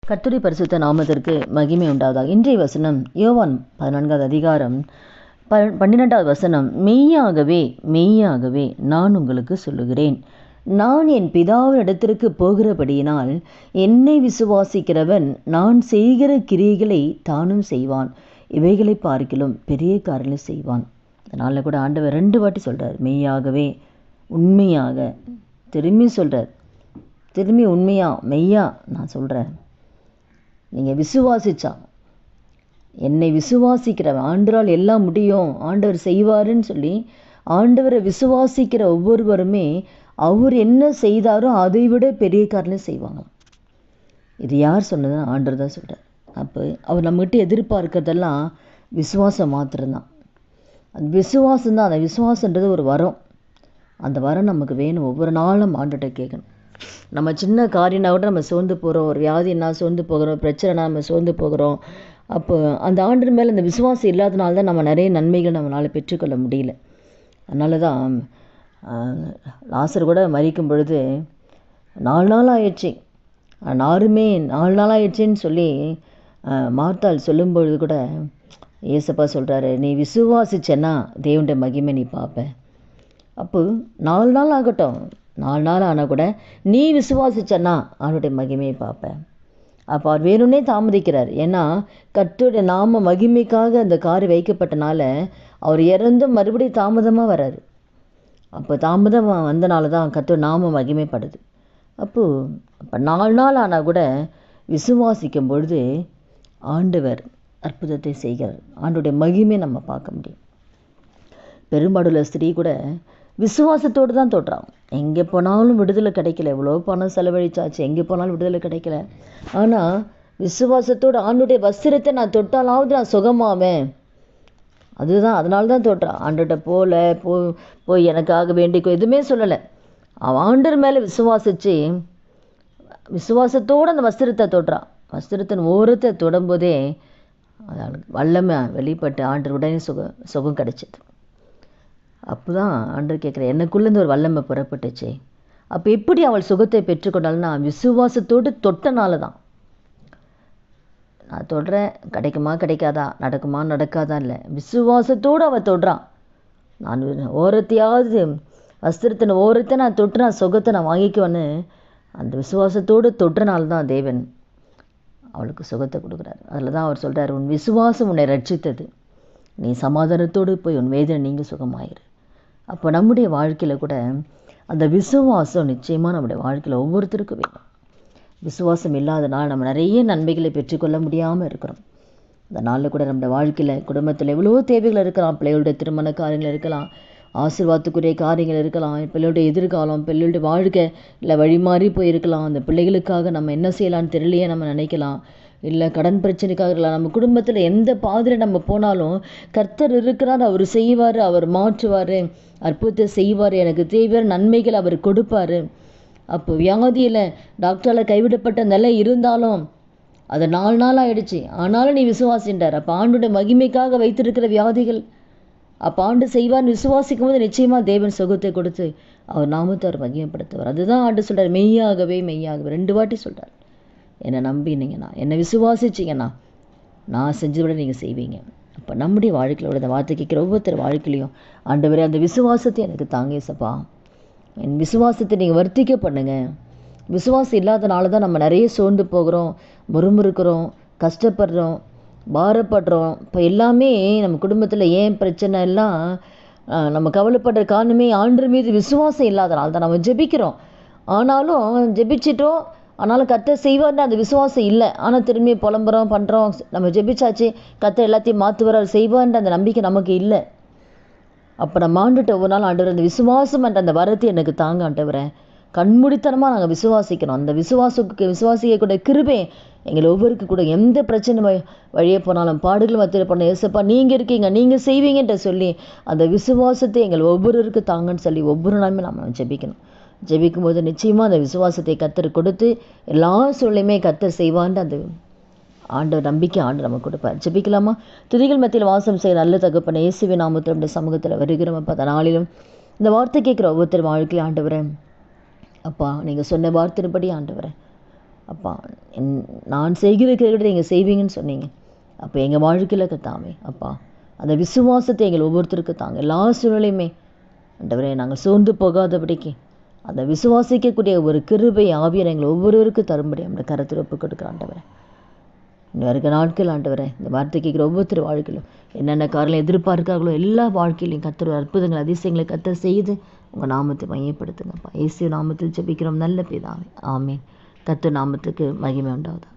கர்த்தருடைய பரிசுத்த நாமத்திற்கு மகிமை உண்டாவதாக. இன்றைய வசனம் யோவான் 14வது அதிகாரம் 12வது வசனம். மெய்யாகவே மெய்யாகவே நான் உங்களுக்கு சொல்லுகிறேன், நான் என் பிதாவின் இடத்திற்கு போகிறபடியினால் என்னை விசுவாசிக்கிறவன் நான் செய்கிற கிரியைகளை தானும் செய்வான், இவைகளை பார்க்கிலும் பெரிய காரியங்களை செய்வான். அதனால் கூட ஆண்டவர் 2 வாட்டி சொல்கிறார், மெய்யாகவே உண்மையாக. திரும்பி சொல்கிறார், திரும்பி உண்மையா மெய்யா நான் சொல்கிறேன். நீங்கள் விசுவாசிச்சா, என்னை விசுவாசிக்கிறவன், ஆண்டவரால் எல்லாம் முடியும், ஆண்டவர் செய்வாருன்னு சொல்லி ஆண்டவரை விசுவாசிக்கிற ஒவ்வொருவருமே அவர் என்ன செய்தாரோ அதை விட பெரிய காரணம் செய்வாங்க. இது யார் சொன்னதுன்னா ஆண்டவர் தான் சொல்கிறார். அப்போ அவர் நம்மகிட்ட எதிர்பார்க்கறதெல்லாம் விசுவாசம் மாத்திரம்தான். அந்த விசுவாசம்தான். அந்த விசுவாசன்றது ஒரு வரம். அந்த வரம் நமக்கு வேணும். ஒவ்வொரு நாளும் ஆண்டவர்கிட்ட கேட்கணும். நம்ம சின்ன காரியம்னா கூட நம்ம சோர்ந்து போகிறோம், ஒரு வியாதினா சோர்ந்து போகிறோம், பிரச்சனைனா நம்ம சோர்ந்து போகிறோம். அப்போ அந்த ஆண்டு மேலே அந்த விசுவாசம் இல்லாதனால தான் நம்ம நிறைய நன்மைகள் நம்மளால் பெற்றுக்கொள்ள முடியல. அதனால தான் லாசர் கூட மரிக்கும் பொழுது 4 நாள் ஆயிடுச்சு, 4 நாள் ஆயிடுச்சின்னு சொல்லி மார்த்தாள் சொல்லும் பொழுது கூட ஏசப்பா சொல்கிறாரு, நீ விசுவாசிச்சேன்னா தேவனுடைய மகிமை நீ பார்ப்ப. அப்போ 4 நாள் ஆகட்டும், 4 நாள் ஆனால் கூட நீ விசுவாசிச்சன்னா அவனுடைய மகிமையை பார்ப்பேன். அப்போ அவர் வேணும்னே தாமதிக்கிறார். ஏன்னா கர்த்தருடைய நாம மகிமைக்காக அந்த கார் வைக்கப்பட்டனால அவர் இறந்தும் மறுபடியும் தாமதமாக வர்றாரு. அப்போ தாமதம் வந்தனால தான் கர்த்தர் நாம மகிமைப்படுது. அப்போ 4 நாள் ஆனால் கூட விசுவாசிக்கும் பொழுது ஆண்டவர் அற்புதத்தை செய்கிறார். ஆண்டவருடைய மகிமை நம்ம பார்க்க முடியும். பெரும்பாடுள்ள ஸ்திரீ கூட விசுவாசத்தோடு தான் தொடுறான். எங்கே போனாலும் விடுதலை கிடைக்கல, எவ்வளோ பணம் செலவழிச்சாச்சு, எங்கே போனாலும் விடுதலை கிடைக்கல. ஆனால் விசுவாசத்தோடு ஆண்டுடைய வஸ்திரத்தை நான் தொட்டாலாவது நான் சுகமாவேன், அதுதான், அதனால தான் தொட்டுறான். ஆண்டுகிட்ட போய் எனக்காக வேண்டிக்கோ எதுவுமே சொல்லலை. அவன் ஆண்டர் மேலே விசுவாசித்து விசுவாசத்தோடு அந்த வஸ்திரத்தை தொடுறான். வஸ்திரத்தின் ஓரத்தை தொடும்போதே அவளுக்கு வல்லமை வெளிப்பட்டு ஆண்டர் உடனே சுகம் கிடைச்சிது. அப்போ தான் ஆண்டவர் கேட்குற, எனக்குள்ளேருந்து ஒரு வல்லமை புறப்பட்டுச்சு. அப்போ எப்படி அவள் சுகத்தை பெற்றுக்கொண்டாள்னா விசுவாசத்தோடு தொட்டனால தான். நான் தொடுறேன், கிடைக்குமா கிடைக்காதா, நடக்குமா நடக்காதா இல்லை, விசுவாசத்தோடு அவள் தொடுறான். நான் ஓரத்தையாவது வஸ்திரத்தின் ஓரத்தை நான் தொட்டு நான் சுகத்தை நான் வாங்கிக்குவேன்னு அந்த விசுவாசத்தோடு தொட்டுறனால தான் தேவன் அவளுக்கு சுகத்தை கொடுக்குறாரு. அதில் தான் அவர் சொல்கிறார், உன் விசுவாசம் உன்னை ரட்சித்தது, நீ சமாதானத்தோடு போய் உன் வேதனை நீங்கள் சுகமாயிரு. அப்போ நம்முடைய வாழ்க்கையில் கூட அந்த விசுவாசம் நிச்சயமாக நம்முடைய வாழ்க்கையில் ஒவ்வொருத்தருக்கும் வேணும். விசுவாசம் இல்லாதனால் நம்ம நிறைய நன்மைகளை பெற்றுக்கொள்ள முடியாமல் இருக்கிறோம். அதனால் கூட நம்முடைய வாழ்க்கையில் குடும்பத்தில் எவ்வளோ தேவைகள் இருக்கலாம். பிள்ளைகளுடைய திருமண காரியங்கள் இருக்கலாம், ஆசீர்வாதத்துக்குரிய காரியங்கள் இருக்கலாம், பிள்ளைகளுடைய எதிர்காலம், பிள்ளைகளுடைய வாழ்க்கை இல்லை வழி மாறி போயிருக்கலாம். அந்த பிள்ளைகளுக்காக நம்ம என்ன செய்யலான்னு தெரியலையே நம்ம நினைக்கலாம். இல்லை கடன் பிரச்சனைக்காக இருக்கலாம். நம்ம குடும்பத்தில் எந்த பாதையில் நம்ம போனாலும் கர்த்தர் இருக்கிறார், அவர் செய்வார், அவர் மாற்றுவார், அற்புதத்தை செய்வார், எனக்கு தேவையான நன்மைகள் அவர் கொடுப்பார். அப்போ வியாதியில் டாக்டரால் கைவிடப்பட்ட நிலை இருந்தாலும் அது 4 நாள் ஆகிடுச்சு, ஆனாலும் நீ விசுவாசின்றார். அப்போ ஆண்டுடைய மகிமைக்காக வைத்திருக்கிற வியாதிகள் அப்போ ஆண்டு செய்வார்னு விசுவாசிக்கும் போது நிச்சயமாக தேவன் சுகத்தை கொடுத்து அவர் நாமத்தை அவர் மகிமைப்படுத்துவார். அதுதான் ஆண்டு சொல்கிறார், மெய்யாகவே மெய்யாகவே 2 வாட்டி சொல்கிறார். என்னை நம்பினீங்கன்னா, என்னை விசுவாசிச்சிங்கன்னா நான் செஞ்சதை விட நீங்கள் செய்வீங்க. அப்போ நம்முடைய வாழ்க்கையோட இந்த வார்த்தை கேட்குற ஒவ்வொருத்தர் வாழ்க்கையிலையும் ஆண்டவரே அந்த விசுவாசத்தை எனக்கு தாங்க சப்பா, என் விசுவாசத்தை நீங்கள் வர்த்திக்க பண்ணுங்கள். விசுவாசம் இல்லாதனால தான் நம்ம நிறைய சோர்ந்து போகிறோம், முறுமுறுக்கிறோம், கஷ்டப்படுறோம், பாரப்படுறோம். இப்போ எல்லாமே நம்ம குடும்பத்தில் ஏன் பிரச்சனை எல்லாம் நம்ம கவலைப்படுற காரணமே ஆண்டவர் மீது விசுவாசம் இல்லாதனால தான். நம்ம ஜெபிக்கிறோம், ஆனாலும் ஜெபிச்சிட்டோம், ஆனாலும் கர்த்தர் செய்வார்னு அந்த விசுவாசம் இல்லை. ஆனால் திரும்பி புலம்புறோம் பண்ணுறோம். நம்ம ஜெபிச்சாச்சு, கர்த்தர் எல்லாத்தையும் மாற்றுவார், செய்வார்ன்ற அந்த நம்பிக்கை நமக்கு இல்லை. அப்போ நம்ம ஆண்டுகிட்ட ஒவ்வொரு நாள் ஆண்டவர் அந்த விசுவாசம் என்ற அந்த வரத்தை எனக்கு தாங்க ஆண்டவரேன், கண்மூடித்தனமாக நாங்கள் விசுவாசிக்கணும். அந்த விசுவாசிக்கக்கூடிய கிருபை எங்களை ஒவ்வொருக்கு கூட எந்த பிரச்சனை வழியே போனாலும் பாடுகள் மத்தியில் பண்ண ஏசப்பா நீங்கள் இருக்கீங்க, நீங்கள் செய்வீங்கன்ற சொல்லி அந்த விசுவாசத்தை எங்கள் ஒவ்வொருவருக்கு தாங்கன்னு சொல்லி ஒவ்வொரு நாளுமே நம்ம ஜெபிக்கணும். ஜெபிக்கும் போது நிச்சயமாக அந்த விசுவாசத்தை கர்த்தர் கொடுத்து எல்லா சூழ்நிலையுமே கர்த்தர் செய்வான்னு அந்த ஆண்டவர் நம்பிக்கை ஆண்டு நமக்கு கொடுப்பார். ஜெபிக்கலாமா? துதிகள் மத்தியில் வாசம் செய்ய நல்ல தகப்பனை இயேசுவின் நாமத்தில் நம்முடைய சமூகத்தில் வருகிறோம். அப்போ அந்த நாளிலும் இந்த வார்த்தை கேட்குற ஒவ்வொருத்தர் வாழ்க்கையில் ஆண்டவரே அப்பா நீங்கள் சொன்ன வார்த்தையின்படி ஆண்டவரே அப்பா நான் செய்கிறதை விட நீங்கள் செய்வீங்கன்னு சொன்னீங்க. அப்போ எங்கள் வாழ்க்கையில் கத்தாமே அப்பா அந்த விசுவாசத்தை எங்கள் ஒவ்வொருத்தருக்கு தாங்க. எல்லா சூழ்நிலையுமே ஆண்டவரே நாங்கள் சோர்ந்து போகாதபடிக்கு அந்த விசுவாசிக்கக்கூடிய ஒரு கிருபை ஆவியரை எங்கள் ஒவ்வொருவருக்கும் தரும்படி அந்த கருத்தில் ஒப்புக் கொடுக்குற ஆண்டவரே. இன்னும் இருக்க நாட்கள் ஆண்டவரே இந்த வார்த்தை கேட்குற ஒவ்வொருத்தர் வாழ்க்கையிலும் என்னென்ன காரணம் எதிர்பார்க்கார்களோ எல்லா வாழ்க்கையிலையும் கர்த்தர் அற்புதங்கள் அதிசயங்களை கர்த்தர் செய்து உங்கள் நாமத்தை மையப்படுத்துங்கப்பா. இயேசு நாமத்தில் ஜெபிக்கிறோம் நல்ல பிதாவே, ஆமீன். கர்த்தர் நாமத்துக்கு மகிமை உண்டாவது.